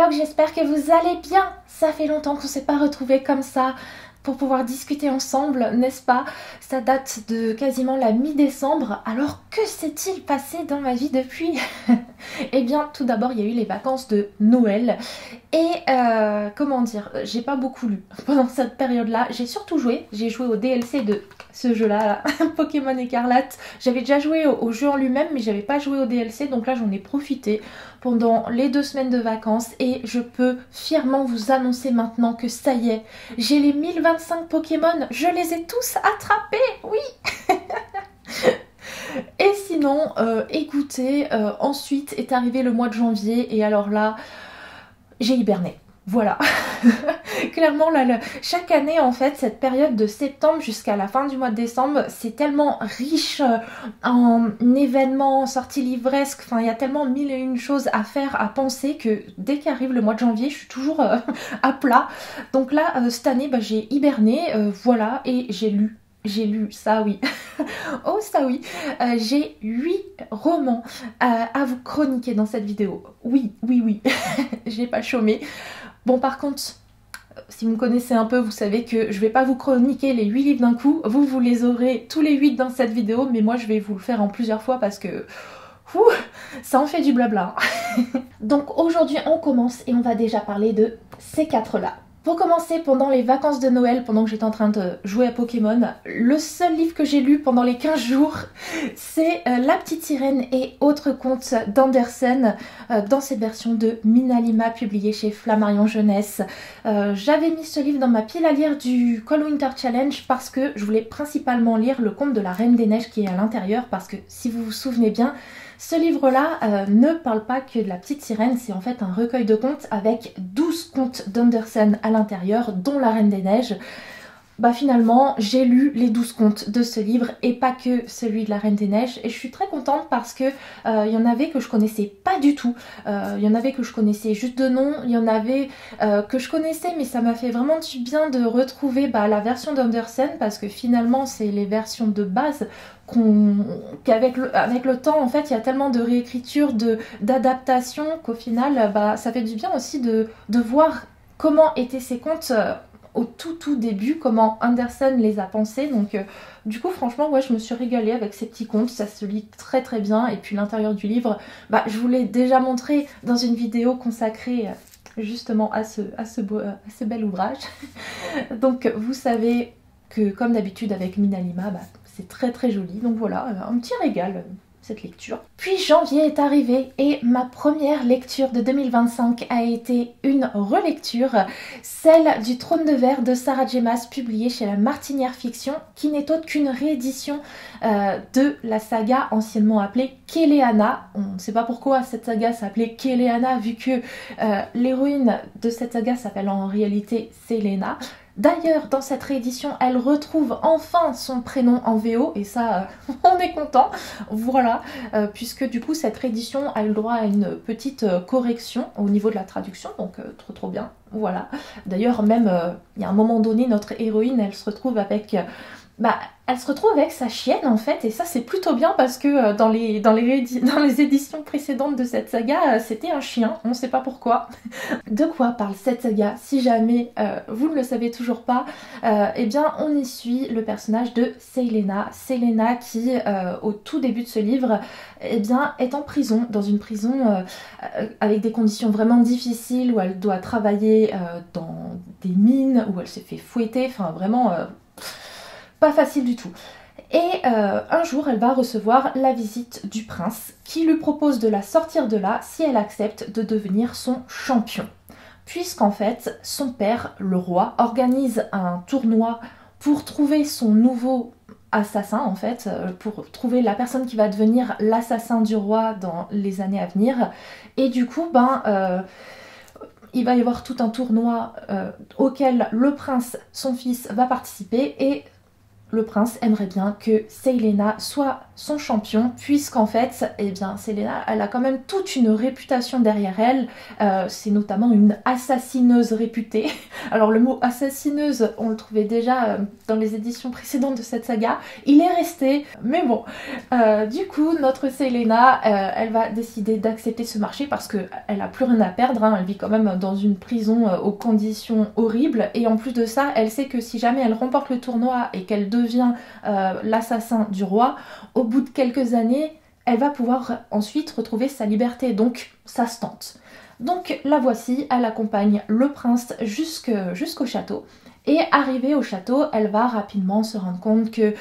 vlog, j'espère que vous allez bien. Ça fait longtemps qu'on ne s'est pas retrouvés comme ça pour pouvoir discuter ensemble, n'est-ce pas? Ça date de quasiment la mi-décembre, alors que s'est-il passé dans ma vie depuis? Eh bien, tout d'abord, il y a eu les vacances de Noël et comment dire, j'ai pas beaucoup lu pendant cette période-là. J'ai surtout joué, j'ai joué au DLC de ce jeu-là, Pokémon Écarlate. J'avais déjà joué au jeu en lui-même, mais j'avais pas joué au DLC, donc là j'en ai profité pendant les 2 semaines de vacances et je peux fièrement vous annoncer maintenant que ça y est, j'ai les 1025 Pokémon, je les ai tous attrapés, oui. Et sinon, écoutez, ensuite est arrivé le mois de janvier et alors là, j'ai hiberné. Voilà, clairement là, chaque année en fait, cette période de septembre jusqu'à la fin du mois de décembre, c'est tellement riche en événements, en sorties livresques, enfin il y a tellement mille et une choses à faire, à penser que dès qu'arrive le mois de janvier, je suis toujours à plat. Donc là, cette année, bah, j'ai hiberné, voilà, et j'ai lu. J'ai lu, ça oui, oh ça oui, j'ai 8 romans à vous chroniquer dans cette vidéo. Oui, oui, oui, j'ai pas chômé. Bon par contre, si vous me connaissez un peu, vous savez que je vais pas vous chroniquer les 8 livres d'un coup. Vous les aurez tous les 8 dans cette vidéo, mais moi je vais vous le faire en plusieurs fois parce que ça en fait du blabla. Donc aujourd'hui on commence et on va déjà parler de ces 4 là. Pour commencer, pendant les vacances de Noël, pendant que j'étais en train de jouer à Pokémon, le seul livre que j'ai lu pendant les 15 jours, c'est La Petite Sirène et autres contes d'Andersen, dans cette version de Minalima publiée chez Flammarion Jeunesse. J'avais mis ce livre dans ma pile à lire du Cold Winter Challenge parce que je voulais principalement lire le conte de la Reine des Neiges qui est à l'intérieur, parce que si vous vous souvenez bien, ce livre-là ne parle pas que de la petite sirène, c'est en fait un recueil de contes avec 12 contes d'Andersen à l'intérieur, dont la Reine des Neiges. Bah finalement, j'ai lu les 12 contes de ce livre et pas que celui de la Reine des Neiges. Et je suis très contente parce que il y en avait que je connaissais pas du tout. Il y en avait que je connaissais juste de nom. Il y en avait que je connaissais, mais ça m'a fait vraiment du bien de retrouver la version d'Andersen parce que finalement, c'est les versions de base qu'avec le temps, en fait, il y a tellement de réécriture, d'adaptation qu'au final, ça fait du bien aussi de voir comment étaient ces contes au tout début, comment Andersen les a pensés. Donc du coup franchement ouais, je me suis régalée avec ces petits contes, ça se lit très très bien. Et puis l'intérieur du livre, je vous l'ai déjà montré dans une vidéo consacrée justement à ce bel ouvrage. Donc vous savez que comme d'habitude avec Minalima, c'est très très joli. Donc voilà, un petit régal cette lecture. Puis janvier est arrivé et ma première lecture de 2025 a été une relecture, celle du Trône de Verre de Sarah J. Maas, publiée chez la Martinière Fiction, qui n'est autre qu'une réédition de la saga anciennement appelée Keleana. On ne sait pas pourquoi cette saga s'appelait Keleana, vu que l'héroïne de cette saga s'appelle en réalité Selena. D'ailleurs, dans cette réédition, elle retrouve enfin son prénom en VO, et ça, on est content, voilà, puisque du coup, cette réédition a eu le droit à une petite correction au niveau de la traduction, donc trop bien, voilà. D'ailleurs, même, il y a un moment donné, notre héroïne, elle se retrouve avec... elle se retrouve avec sa chienne en fait, et ça c'est plutôt bien parce que dans les éditions précédentes de cette saga, c'était un chien, on ne sait pas pourquoi. De quoi parle cette saga? Si jamais vous ne le savez toujours pas, eh bien on y suit le personnage de Selena. Selena qui, au tout début de ce livre, eh bien, est en prison, dans une prison avec des conditions vraiment difficiles, où elle doit travailler dans des mines, où elle se fait fouetter, enfin vraiment... pas facile du tout. Et un jour, elle va recevoir la visite du prince qui lui propose de la sortir de là si elle accepte de devenir son champion. Puisqu'en fait, son père, le roi, organise un tournoi pour trouver son nouveau assassin, en fait, pour trouver la personne qui va devenir l'assassin du roi dans les années à venir. Et du coup, il va y avoir tout un tournoi auquel le prince, son fils, va participer, et le prince aimerait bien que Selena soit son champion, puisqu'en fait, eh bien, Celaena, elle a quand même toute une réputation derrière elle. C'est notamment une assassineuse réputée. Alors le mot assassineuse, on le trouvait déjà dans les éditions précédentes de cette saga. Il est resté, mais bon. Du coup, notre Celaena, elle va décider d'accepter ce marché parce qu'elle a plus rien à perdre. Hein. Elle vit quand même dans une prison aux conditions horribles. Et en plus de ça, elle sait que si jamais elle remporte le tournoi et qu'elle devient l'assassin du roi, au bout de quelques années, elle va pouvoir ensuite retrouver sa liberté, donc ça se tente. Donc la voici, elle accompagne le prince jusqu'au château, et arrivée au château, elle va rapidement se rendre compte que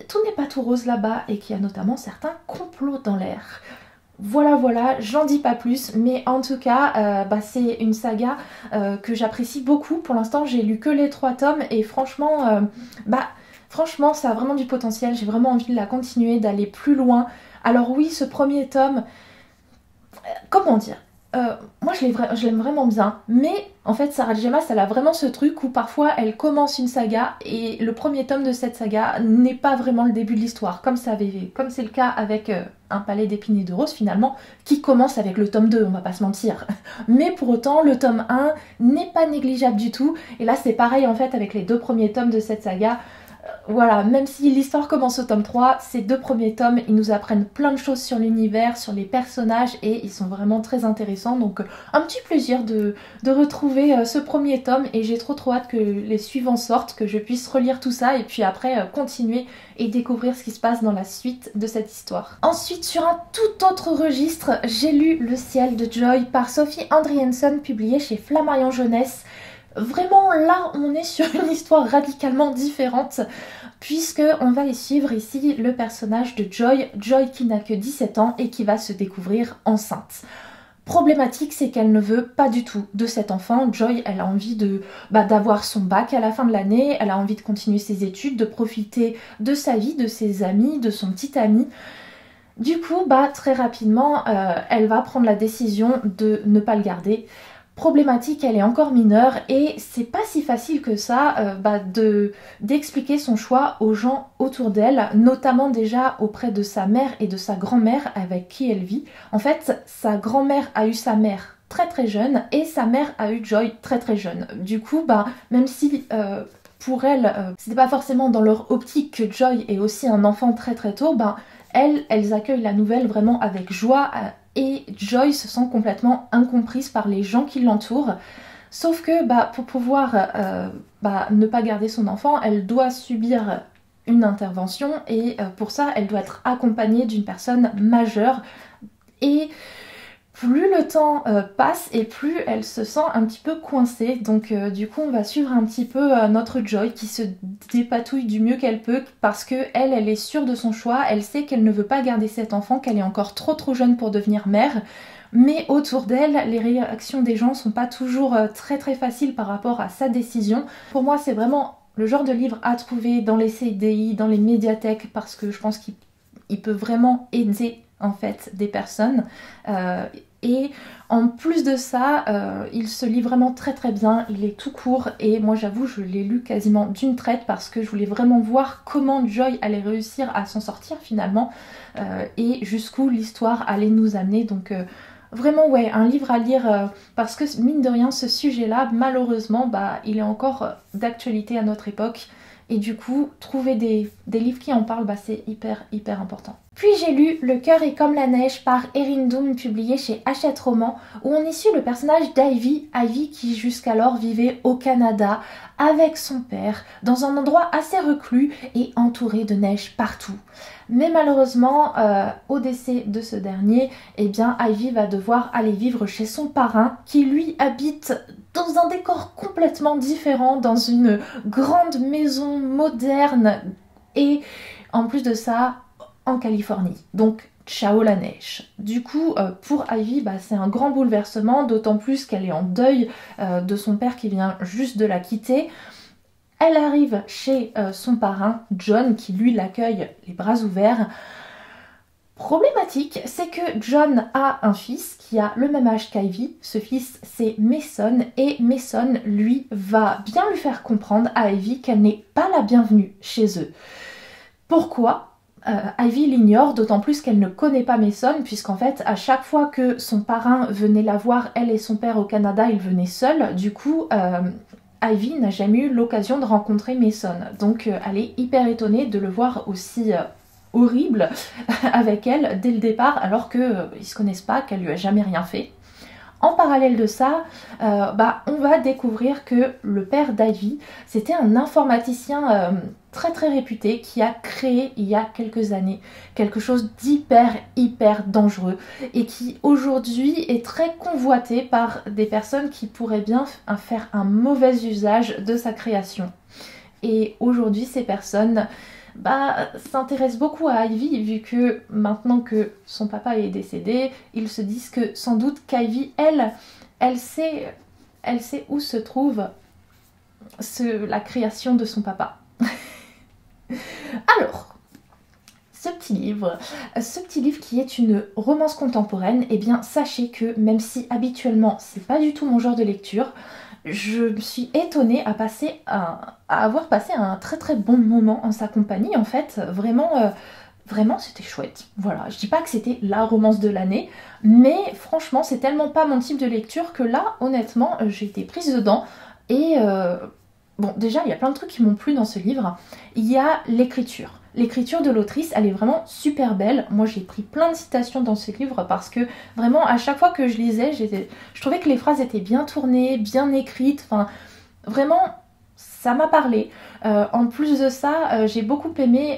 tout n'est pas tout rose là-bas, et qu'il y a notamment certains complots dans l'air. Voilà, j'en dis pas plus, mais en tout cas, c'est une saga que j'apprécie beaucoup. Pour l'instant, j'ai lu que les 3 tomes, et franchement, ça a vraiment du potentiel, j'ai vraiment envie de la continuer, d'aller plus loin. Alors oui, ce premier tome, comment dire, moi je l'aime vraiment bien, mais en fait Sarah J. Maas, elle a vraiment ce truc où parfois elle commence une saga et le premier tome de cette saga n'est pas vraiment le début de l'histoire, comme c'est le cas avec Un palais d'épines et de roses finalement, qui commence avec le tome 2, on va pas se mentir. Mais pour autant, le tome 1 n'est pas négligeable du tout, et là c'est pareil en fait avec les 2 premiers tomes de cette saga. Voilà, même si l'histoire commence au tome 3, ces 2 premiers tomes, ils nous apprennent plein de choses sur l'univers, sur les personnages, et ils sont vraiment très intéressants. Donc un petit plaisir de retrouver ce premier tome, et j'ai trop hâte que les suivants sortent, que je puisse relire tout ça, et puis après continuer et découvrir ce qui se passe dans la suite de cette histoire. Ensuite, sur un tout autre registre, j'ai lu Le ciel de Joy par Sophie Andriensen, publié chez Flammarion Jeunesse. Vraiment, là, on est sur une histoire radicalement différente, puisque on va y suivre ici le personnage de Joy qui n'a que 17 ans et qui va se découvrir enceinte. Problématique, c'est qu'elle ne veut pas du tout de cet enfant. Joy, elle a envie d'avoir son bac à la fin de l'année, elle a envie de continuer ses études, de profiter de sa vie, de ses amis, de son petit ami. Du coup, très rapidement, elle va prendre la décision de ne pas le garder. Problématique, elle est encore mineure, et c'est pas si facile que ça d'expliquer son choix aux gens autour d'elle, notamment déjà auprès de sa mère et de sa grand-mère avec qui elle vit. En fait, sa grand-mère a eu sa mère très très jeune et sa mère a eu Joy très très jeune. Du coup, même si pour elle, c'était pas forcément dans leur optique que Joy ait aussi un enfant très très tôt, elles accueillent la nouvelle vraiment avec joie. Et Joy se sent complètement incomprise par les gens qui l'entourent. Sauf que pour pouvoir ne pas garder son enfant, elle doit subir une intervention, et pour ça, elle doit être accompagnée d'une personne majeure. Et plus le temps passe et plus elle se sent un petit peu coincée. Donc du coup, on va suivre un petit peu notre Joy qui se dépatouille du mieux qu'elle peut, parce que elle est sûre de son choix, elle sait qu'elle ne veut pas garder cet enfant, qu'elle est encore trop jeune pour devenir mère. Mais autour d'elle, les réactions des gens sont pas toujours très faciles par rapport à sa décision. Pour moi, c'est vraiment le genre de livre à trouver dans les CDI, dans les médiathèques, parce que je pense qu'il peut vraiment aider en fait des personnes. Et en plus de ça, il se lit vraiment très bien, il est tout court, et moi j'avoue je l'ai lu quasiment d'une traite parce que je voulais vraiment voir comment Joy allait réussir à s'en sortir finalement, et jusqu'où l'histoire allait nous amener. Donc vraiment un livre à lire, parce que mine de rien ce sujet là malheureusement il est encore d'actualité à notre époque, et du coup trouver des livres qui en parlent, c'est hyper important. Puis j'ai lu Le cœur est comme la neige par Erin Doom, publié chez Hachette Roman, où on y suit le personnage d'Ivy, qui jusqu'alors vivait au Canada avec son père, dans un endroit assez reclus et entouré de neige partout. Mais malheureusement, au décès de ce dernier, Ivy va devoir aller vivre chez son parrain, qui lui habite dans un décor complètement différent, dans une grande maison moderne, et en plus de ça, en Californie. Donc ciao la neige. Du coup, pour Ivy, c'est un grand bouleversement, d'autant plus qu'elle est en deuil de son père qui vient juste de la quitter. Elle arrive chez son parrain, John, qui lui l'accueille les bras ouverts. Problématique, c'est que John a un fils qui a le même âge qu'Ivy. Ce fils, c'est Mason, et Mason, lui, va bien lui faire comprendre à Ivy qu'elle n'est pas la bienvenue chez eux. Pourquoi ? Ivy l'ignore, d'autant plus qu'elle ne connaît pas Mason, puisqu'en fait, à chaque fois que son parrain venait la voir, elle et son père au Canada, ils venaient seuls. Du coup, Ivy n'a jamais eu l'occasion de rencontrer Mason. Donc, elle est hyper étonnée de le voir aussi horrible avec elle dès le départ, alors qu'ils se connaissent pas, qu'elle lui a jamais rien fait. En parallèle de ça, on va découvrir que le père d'Ivy, c'était un informaticien très très réputé qui a créé il y a quelques années quelque chose hyper dangereux et qui aujourd'hui est très convoité par des personnes qui pourraient bien faire un mauvais usage de sa création. Et aujourd'hui, ces personnes s'intéresse beaucoup à Ivy, vu que maintenant que son papa est décédé, ils se disent que sans doute qu'Ivy, elle sait où se trouve la création de son papa. Alors, ce petit livre qui est une romance contemporaine, eh bien sachez que même si habituellement c'est pas du tout mon genre de lecture, je me suis étonnée à avoir passé un très très bon moment en sa compagnie. En fait, vraiment c'était chouette. Voilà, je dis pas que c'était la romance de l'année, mais franchement c'est tellement pas mon type de lecture que là, honnêtement, j'ai été prise dedans. Et bon, déjà il y a plein de trucs qui m'ont plu dans ce livre. Il y a l'écriture. L'écriture de l'autrice, elle est vraiment super belle. Moi, j'ai pris plein de citations dans ce livre parce que vraiment, à chaque fois que je lisais, je trouvais que les phrases étaient bien tournées, bien écrites. Enfin, vraiment, ça m'a parlé. En plus de ça, j'ai beaucoup aimé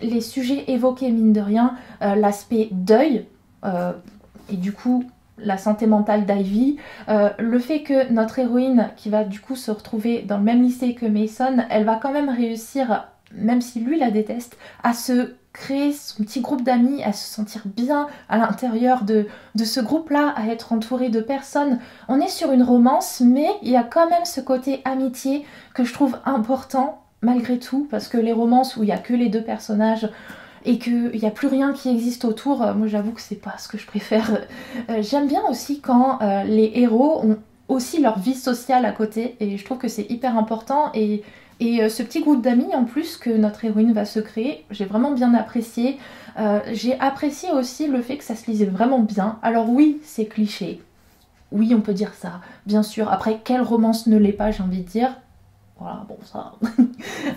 les sujets évoqués, mine de rien, l'aspect deuil et du coup la santé mentale d'Ivy, le fait que notre héroïne, qui va du coup se retrouver dans le même lycée que Mason, elle va quand même réussir, même si lui la déteste, à se créer son petit groupe d'amis, à se sentir bien à l'intérieur de ce groupe-là, à être entourée de personnes. On est sur une romance, mais il y a quand même ce côté amitié que je trouve important, malgré tout, parce que les romances où il n'y a que les deux personnages et qu'il n'y a plus rien qui existe autour, moi j'avoue que c'est pas ce que je préfère. J'aime bien aussi quand les héros ont aussi leur vie sociale à côté, et je trouve que c'est hyper important. Et ce petit groupe d'amis en plus que notre héroïne va se créer, j'ai vraiment bien apprécié. J'ai apprécié aussi le fait que ça se lisait vraiment bien. Alors oui, c'est cliché. Oui, on peut dire ça, bien sûr. Après, quelle romance ne l'est pas, j'ai envie de dire. Voilà, bon ça...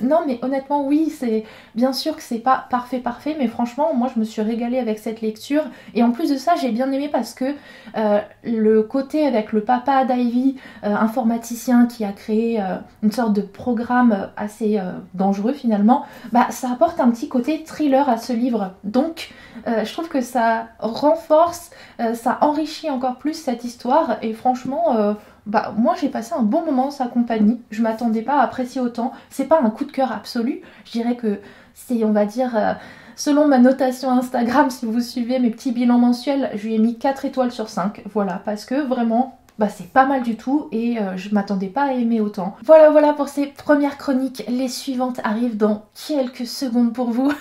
Non mais honnêtement oui, c'est bien sûr que c'est pas parfait, mais franchement moi je me suis régalée avec cette lecture. Et en plus de ça j'ai bien aimé parce que le côté avec le papa d'Ivy, informaticien qui a créé une sorte de programme assez dangereux finalement, ça apporte un petit côté thriller à ce livre. Donc je trouve que ça renforce, ça enrichit encore plus cette histoire. Et franchement... moi j'ai passé un bon moment en sa compagnie, je m'attendais pas à apprécier autant, c'est pas un coup de cœur absolu, je dirais que c'est, on va dire, selon ma notation Instagram, si vous suivez mes petits bilans mensuels, je lui ai mis 4 étoiles sur 5, voilà, parce que vraiment, c'est pas mal du tout et je m'attendais pas à aimer autant. Voilà pour ces premières chroniques, les suivantes arrivent dans quelques secondes pour vous,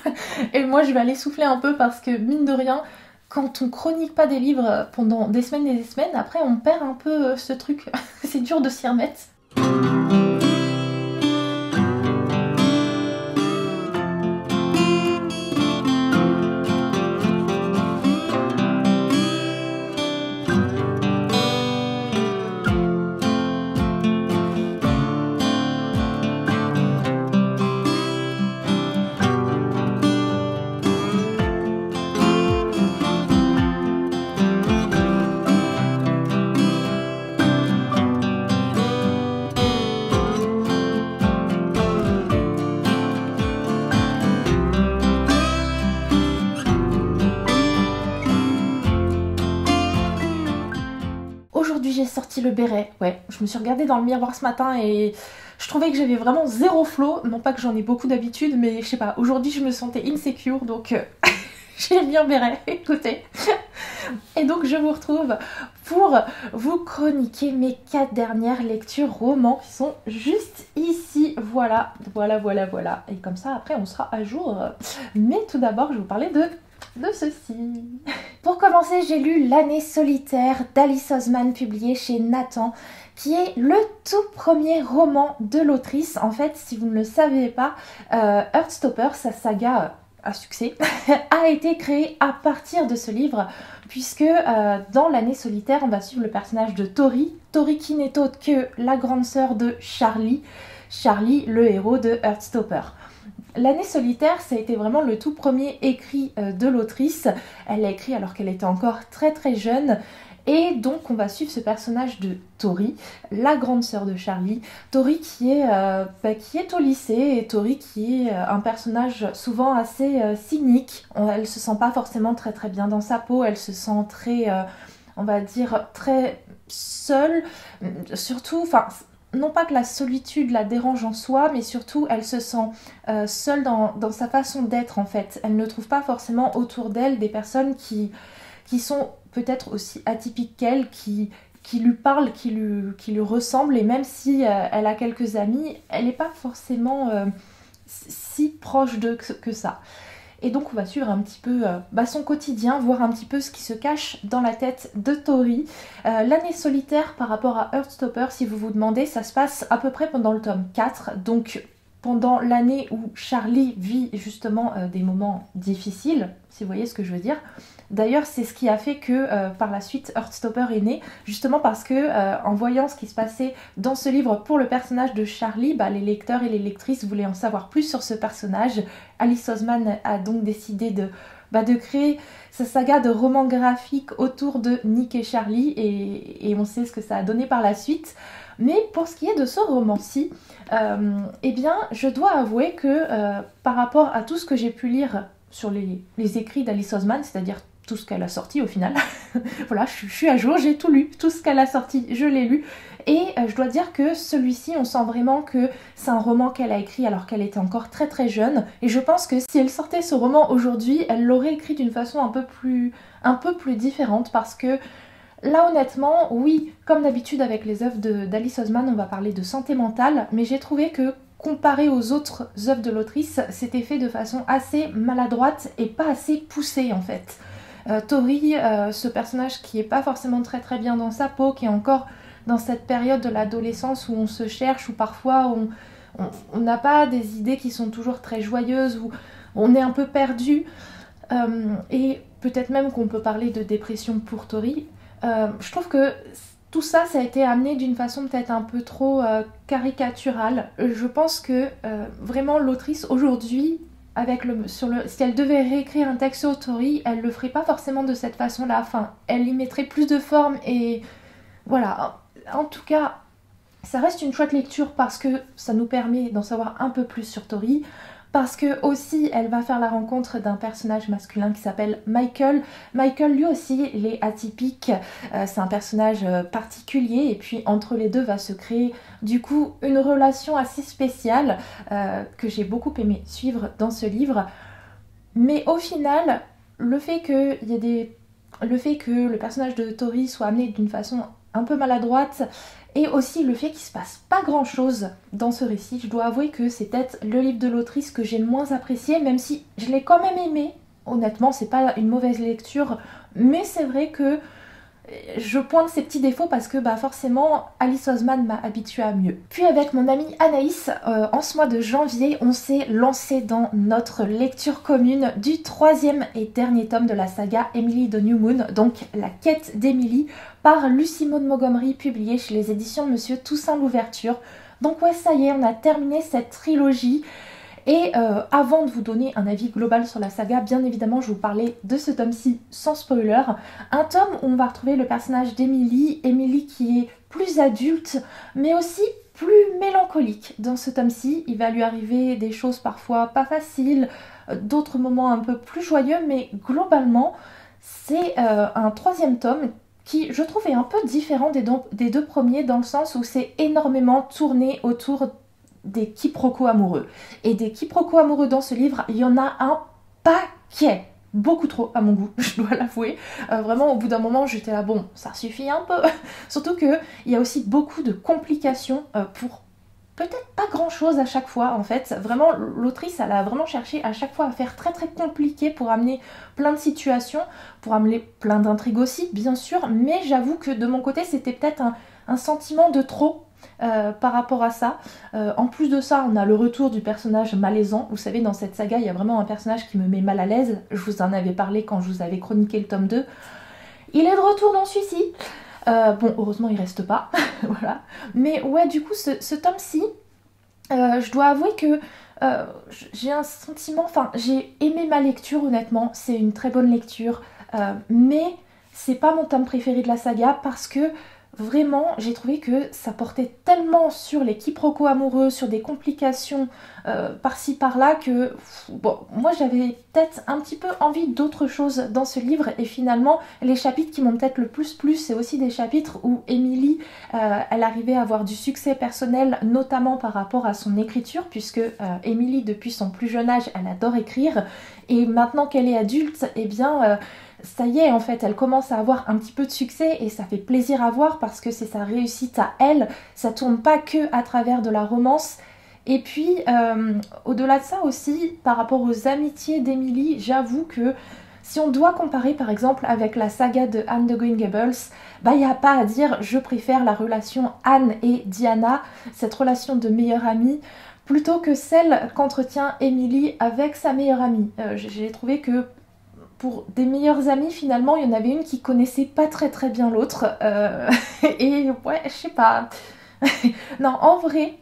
et moi je vais aller souffler un peu parce que mine de rien, quand on chronique pas des livres pendant des semaines et des semaines, après on perd un peu ce truc. C'est dur de s'y remettre. Aujourd'hui j'ai sorti le béret, ouais, je me suis regardée dans le miroir ce matin et je trouvais que j'avais vraiment zéro flow, non pas que j'en ai beaucoup d'habitude, mais je sais pas, aujourd'hui je me sentais insecure, donc j'ai mis un béret, écoutez. Et donc je vous retrouve pour vous chroniquer mes 4 dernières lectures romans qui sont juste ici, voilà, et comme ça après on sera à jour. Mais tout d'abord je vais vous parler de ceci. Pour commencer, j'ai lu L'année solitaire d'Alice Oseman, publié chez Nathan, qui est le tout premier roman de l'autrice. En fait, si vous ne le savez pas, Heartstopper, sa saga à succès, a été créé à partir de ce livre, puisque dans l'année solitaire, on va suivre le personnage de Tori qui n'est autre que la grande sœur de Charlie, le héros de Heartstopper. L'année solitaire, ça a été vraiment le tout premier écrit de l'autrice. Elle l'a écrit alors qu'elle était encore très très jeune. Et donc on va suivre ce personnage de Tori, la grande sœur de Charlie. Tori qui est au lycée, et Tori qui est un personnage souvent assez cynique. Elle se sent pas forcément très très bien dans sa peau, elle se sent très, on va dire, très seule. Surtout, non pas que la solitude la dérange en soi, mais surtout elle se sent seule dans sa façon d'être en fait. Elle ne trouve pas forcément autour d'elle des personnes qui sont peut-être aussi atypiques qu'elle, qui lui parlent, qui lui ressemblent, et même si elle a quelques amis, elle n'est pas forcément si proche d'eux que ça. Et donc on va suivre un petit peu son quotidien, voir un petit peu ce qui se cache dans la tête de Tori. L'année solitaire par rapport à Heartstopper, si vous vous demandez, ça se passe à peu près pendant le tome 4, donc pendant l'année où Charlie vit justement des moments difficiles, si vous voyez ce que je veux dire. D'ailleurs, c'est ce qui a fait que par la suite Heartstopper est né, justement parce que en voyant ce qui se passait dans ce livre pour le personnage de Charlie, les lecteurs et les lectrices voulaient en savoir plus sur ce personnage. Alice Oseman a donc décidé de créer sa saga de romans graphiques autour de Nick et Charlie, et on sait ce que ça a donné par la suite. Mais pour ce qui est de ce roman-ci, je dois avouer que par rapport à tout ce que j'ai pu lire sur les écrits d'Alice Oseman, c'est-à-dire tout ce qu'elle a sorti au final, voilà, je suis à jour, j'ai tout lu, tout ce qu'elle a sorti, je l'ai lu, et je dois dire que celui-ci, on sent vraiment que c'est un roman qu'elle a écrit alors qu'elle était encore très très jeune, et je pense que si elle sortait ce roman aujourd'hui, elle l'aurait écrit d'une façon un peu plus différente, parce que là honnêtement, oui, comme d'habitude avec les œuvres d'Alice Oseman, on va parler de santé mentale, mais j'ai trouvé que comparé aux autres œuvres de l'autrice, c'était fait de façon assez maladroite et pas assez poussée en fait. Tori, ce personnage qui est pas forcément très très bien dans sa peau, qui est encore dans cette période de l'adolescence où on se cherche, où parfois on n'a pas des idées qui sont toujours très joyeuses, où on est un peu perdu, et peut-être même qu'on peut parler de dépression pour Tori. Je trouve que tout ça, ça a été amené d'une façon peut-être un peu trop caricaturale. Je pense que vraiment l'autrice aujourd'hui, si elle devait réécrire un texte sur Tori, elle le ferait pas forcément de cette façon-là. Enfin, elle y mettrait plus de forme, et voilà. En tout cas, ça reste une chouette lecture parce que ça nous permet d'en savoir un peu plus sur Tori. Parce que aussi, elle va faire la rencontre d'un personnage masculin qui s'appelle Michael. Michael, lui aussi, il est atypique. C'est un personnage particulier. Et puis, entre les deux, va se créer, du coup, une relation assez spéciale que j'ai beaucoup aimé suivre dans ce livre. Mais au final, le fait que le personnage de Tori soit amené d'une façon un peu maladroite, et aussi le fait qu'il se passe pas grand chose dans ce récit, je dois avouer que c'est peut-être le livre de l'autrice que j'ai le moins apprécié, même si je l'ai quand même aimé. Honnêtement, c'est pas une mauvaise lecture, mais c'est vrai que je pointe ces petits défauts parce que forcément Alice Oseman m'a habituée à mieux. Puis avec mon amie Anaïs, en ce mois de janvier, on s'est lancé dans notre lecture commune du 3e et dernier tome de la saga Emily de New Moon, donc La quête d'Emily, par Lucy Maud Montgomery, publié chez les éditions Monsieur Toussaint Louverture. Donc ouais, ça y est, on a terminé cette trilogie. Et avant de vous donner un avis global sur la saga, bien évidemment, je vais vous parler de ce tome-ci sans spoiler. Un tome où on va retrouver le personnage d'Emily, Emily qui est plus adulte, mais aussi plus mélancolique. Dans ce tome-ci, il va lui arriver des choses parfois pas faciles, d'autres moments un peu plus joyeux, mais globalement, c'est un 3e tome qui, je trouve, est un peu différent des deux premiers, dans le sens où c'est énormément tourné autour des quiproquos amoureux. Et des quiproquos amoureux dans ce livre, il y en a un paquet. Beaucoup trop à mon goût, je dois l'avouer. Vraiment, au bout d'un moment, j'étais là, bon, ça suffit un peu. Surtout qu'il y a aussi beaucoup de complications pour peut-être pas grand-chose à chaque fois, en fait. Vraiment, l'autrice, elle a vraiment cherché à chaque fois à faire très très compliqué pour amener plein de situations, pour amener plein d'intrigues aussi, bien sûr. Mais j'avoue que de mon côté, c'était peut-être un sentiment de trop. par rapport à ça. En plus de ça, on a le retour du personnage malaisant. Vous savez, dans cette saga, il y a vraiment un personnage qui me met mal à l'aise. Je vous en avais parlé quand je vous avais chroniqué le tome 2. Il est de retour dans celui-ci. Bon, heureusement, il reste pas. Voilà. Mais ouais, du coup, ce tome-ci, je dois avouer que j'ai un sentiment... Enfin, j'ai aimé ma lecture, honnêtement. C'est une très bonne lecture. Mais c'est pas mon tome préféré de la saga parce que vraiment j'ai trouvé que ça portait tellement sur les quiproquos amoureux, sur des complications par-ci par-là que bon, moi j'avais peut-être un petit peu envie d'autre chose dans ce livre et finalement les chapitres qui m'ont peut-être le plus plu c'est aussi des chapitres où Emily elle arrivait à avoir du succès personnel notamment par rapport à son écriture puisque Emily depuis son plus jeune âge elle adore écrire et maintenant qu'elle est adulte eh bien ça y est en fait, elle commence à avoir un petit peu de succès et ça fait plaisir à voir parce que c'est sa réussite à elle, ça tourne pas que à travers de la romance. Et puis au-delà de ça aussi, par rapport aux amitiés d'Emily, j'avoue que si on doit comparer par exemple avec la saga de Anne de Green Gables, bah il n'y a pas à dire, je préfère la relation Anne et Diana, cette relation de meilleure amie, plutôt que celle qu'entretient Emily avec sa meilleure amie. J'ai trouvé que pour des meilleures amies, finalement, il y en avait une qui connaissait pas très bien l'autre. Et ouais, je sais pas. Non, en vrai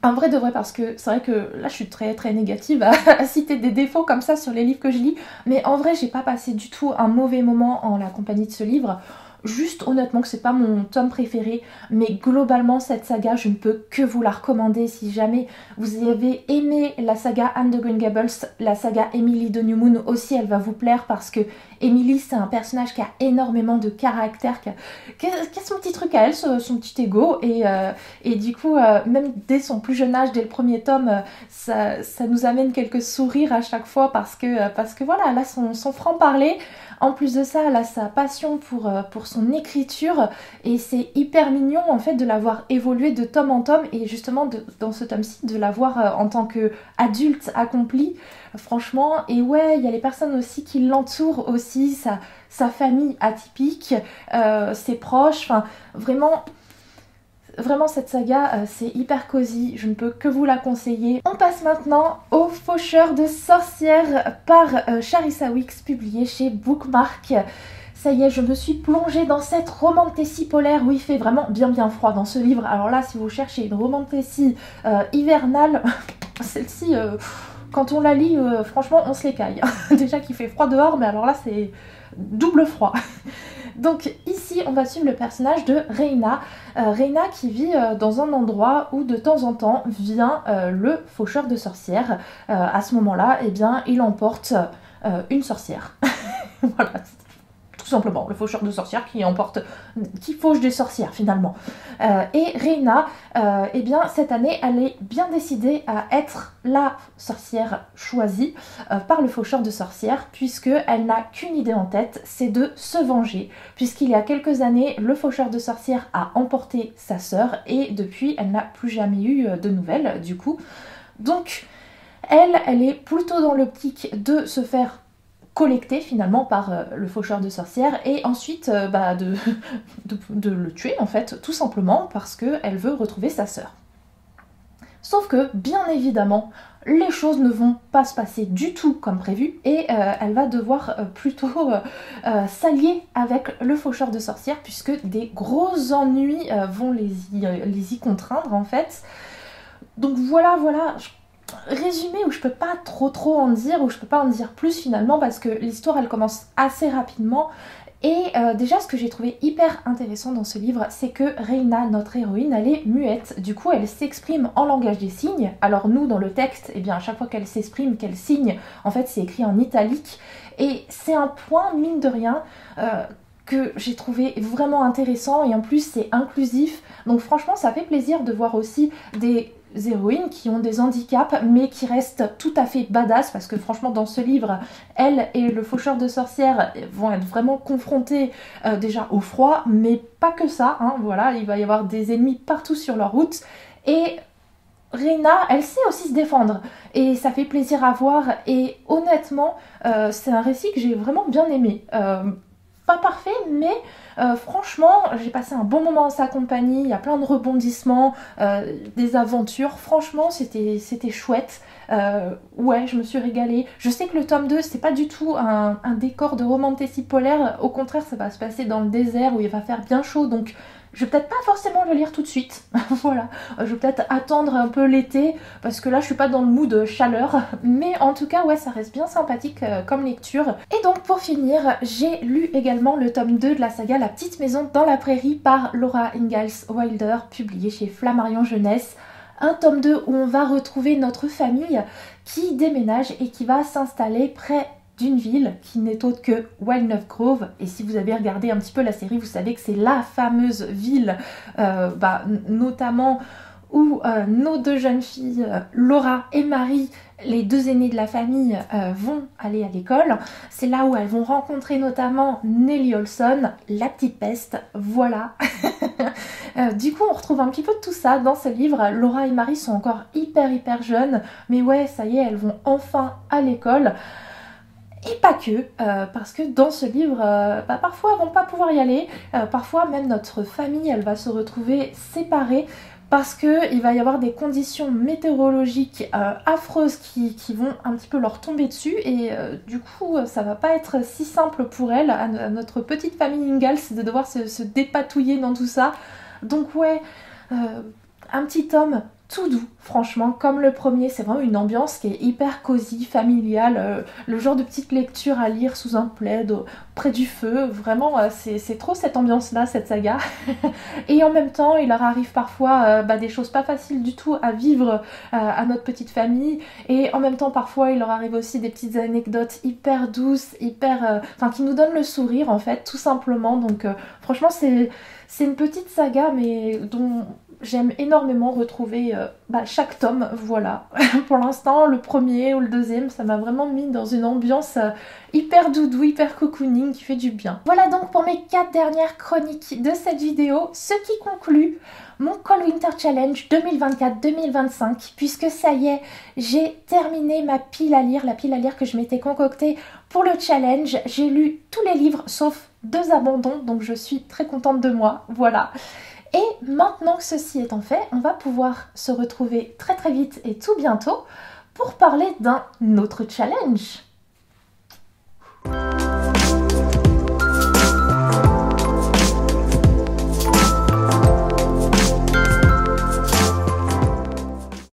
de vrai, parce que c'est vrai que là je suis très négative à citer des défauts comme ça sur les livres que je lis, mais en vrai j'ai pas passé du tout un mauvais moment en la compagnie de ce livre. Juste honnêtement que c'est pas mon tome préféré, mais globalement cette saga je ne peux que vous la recommander si jamais vous avez aimé la saga Anne de Green Gables, la saga Emily de New Moon aussi elle va vous plaire parce que Emily c'est un personnage qui a énormément de caractère, qui a son petit truc à elle, son petit ego et du coup même dès son plus jeune âge, dès le premier tome, ça nous amène quelques sourires à chaque fois parce que voilà, elle a son franc-parler. En plus de ça, elle a sa passion pour son écriture et c'est hyper mignon en fait de la voir évoluer de tome en tome et justement dans ce tome-ci de la voir en tant qu'adulte accomplie, franchement. Et ouais, il y a les personnes aussi qui l'entourent aussi, sa famille atypique, ses proches, enfin vraiment... Vraiment cette saga c'est hyper cosy, je ne peux que vous la conseiller. On passe maintenant au Faucheur de sorcières par Charissa Weeks, publié chez Bookmark. Ça y est, je me suis plongée dans cette romantécie polaire où il fait vraiment bien froid dans ce livre. Alors là, si vous cherchez une romantécie hivernale, celle-ci, quand on la lit, franchement, on se l'écaille. Déjà qu'il fait froid dehors, mais alors là, c'est double froid. Donc ici on va suivre le personnage de Reina, Reina qui vit dans un endroit où de temps en temps vient le faucheur de sorcières. À ce moment-là, eh bien, il emporte une sorcière. Voilà, tout simplement, le faucheur de sorcières qui fauche des sorcières finalement. Et Reina, eh bien, cette année, elle est bien décidée à être la sorcière choisie par le faucheur de sorcières, puisqu'elle n'a qu'une idée en tête, c'est de se venger, puisqu'il y a quelques années, le faucheur de sorcières a emporté sa sœur, et depuis, elle n'a plus jamais eu de nouvelles, du coup. Donc, elle est plutôt dans l'optique de se faire collecté finalement par le faucheur de sorcières et ensuite de le tuer en fait tout simplement parce qu'elle veut retrouver sa sœur. Sauf que bien évidemment les choses ne vont pas se passer du tout comme prévu et elle va devoir plutôt s'allier avec le faucheur de sorcières puisque des gros ennuis vont les y contraindre en fait. Donc voilà, résumé où je peux pas trop en dire, où je peux pas en dire plus finalement parce que l'histoire elle commence assez rapidement et déjà ce que j'ai trouvé hyper intéressant dans ce livre c'est que Reina, notre héroïne, elle est muette, du coup elle s'exprime en langage des signes. Alors nous dans le texte, eh bien à chaque fois qu'elle s'exprime, qu'elle signe, en fait c'est écrit en italique et c'est un point mine de rien que j'ai trouvé vraiment intéressant et en plus c'est inclusif, donc franchement ça fait plaisir de voir aussi des héroïnes qui ont des handicaps mais qui restent tout à fait badass parce que franchement dans ce livre elle et le faucheur de sorcières vont être vraiment confrontés déjà au froid mais pas que ça, hein, voilà, il va y avoir des ennemis partout sur leur route et Reina, elle sait aussi se défendre et ça fait plaisir à voir et honnêtement c'est un récit que j'ai vraiment bien aimé. pas parfait, mais franchement, j'ai passé un bon moment en sa compagnie. Il y a plein de rebondissements, des aventures. Franchement, c'était chouette. Ouais, je me suis régalée. Je sais que le tome 2, c'est pas du tout un décor de romantasy polaire. Au contraire, ça va se passer dans le désert où il va faire bien chaud. Donc, je vais peut-être pas forcément le lire tout de suite. Voilà. Je vais peut-être attendre un peu l'été parce que là, je suis pas dans le mood chaleur. Mais en tout cas, ouais, ça reste bien sympathique comme lecture. Et donc, pour finir, j'ai lu également le tome 2 de la saga La Petite Maison dans la Prairie par Laura Ingalls Wilder, publié chez Flammarion Jeunesse. Un tome 2 où on va retrouver notre famille qui déménage et qui va s'installer près d'une ville qui n'est autre que Wildknott Grove. Et si vous avez regardé un petit peu la série, vous savez que c'est la fameuse ville, notamment où nos deux jeunes filles, Laura et Marie, les deux aînées de la famille, vont aller à l'école. C'est là où elles vont rencontrer notamment Nellie Olson, la petite peste, voilà. Du coup, on retrouve un petit peu de tout ça dans ce livre. Laura et Marie sont encore hyper jeunes, mais ouais, ça y est, elles vont enfin à l'école. Et pas que, parce que dans ce livre, parfois elles vont pas pouvoir y aller, parfois même notre famille, elle va se retrouver séparée, parce qu'il va y avoir des conditions météorologiques affreuses qui vont un petit peu leur tomber dessus, et du coup ça va pas être si simple pour elle, à notre petite famille Ingalls, de devoir se dépatouiller dans tout ça. Donc ouais, un petit tome tout doux, franchement, comme le premier, c'est vraiment une ambiance qui est hyper cosy, familiale, le genre de petite lecture à lire sous un plaid, près du feu, vraiment, c'est trop cette ambiance-là, cette saga. Et en même temps, il leur arrive parfois des choses pas faciles du tout à vivre à notre petite famille, et en même temps, parfois, il leur arrive aussi des petites anecdotes hyper douces, qui nous donnent le sourire, en fait, tout simplement. Donc, franchement, c'est une petite saga, mais dont j'aime énormément retrouver chaque tome, voilà. Pour l'instant, le premier ou le deuxième, ça m'a vraiment mis dans une ambiance hyper doudou, hyper cocooning, qui fait du bien. Voilà donc pour mes 4 dernières chroniques de cette vidéo, ce qui conclut mon Cold Winter Challenge 2024-2025, puisque ça y est, j'ai terminé ma pile à lire, la pile à lire que je m'étais concoctée pour le challenge. J'ai lu tous les livres sauf 2 abandons, donc je suis très contente de moi, voilà. Et maintenant que ceci étant fait, on va pouvoir se retrouver très vite et tout bientôt pour parler d'un autre challenge.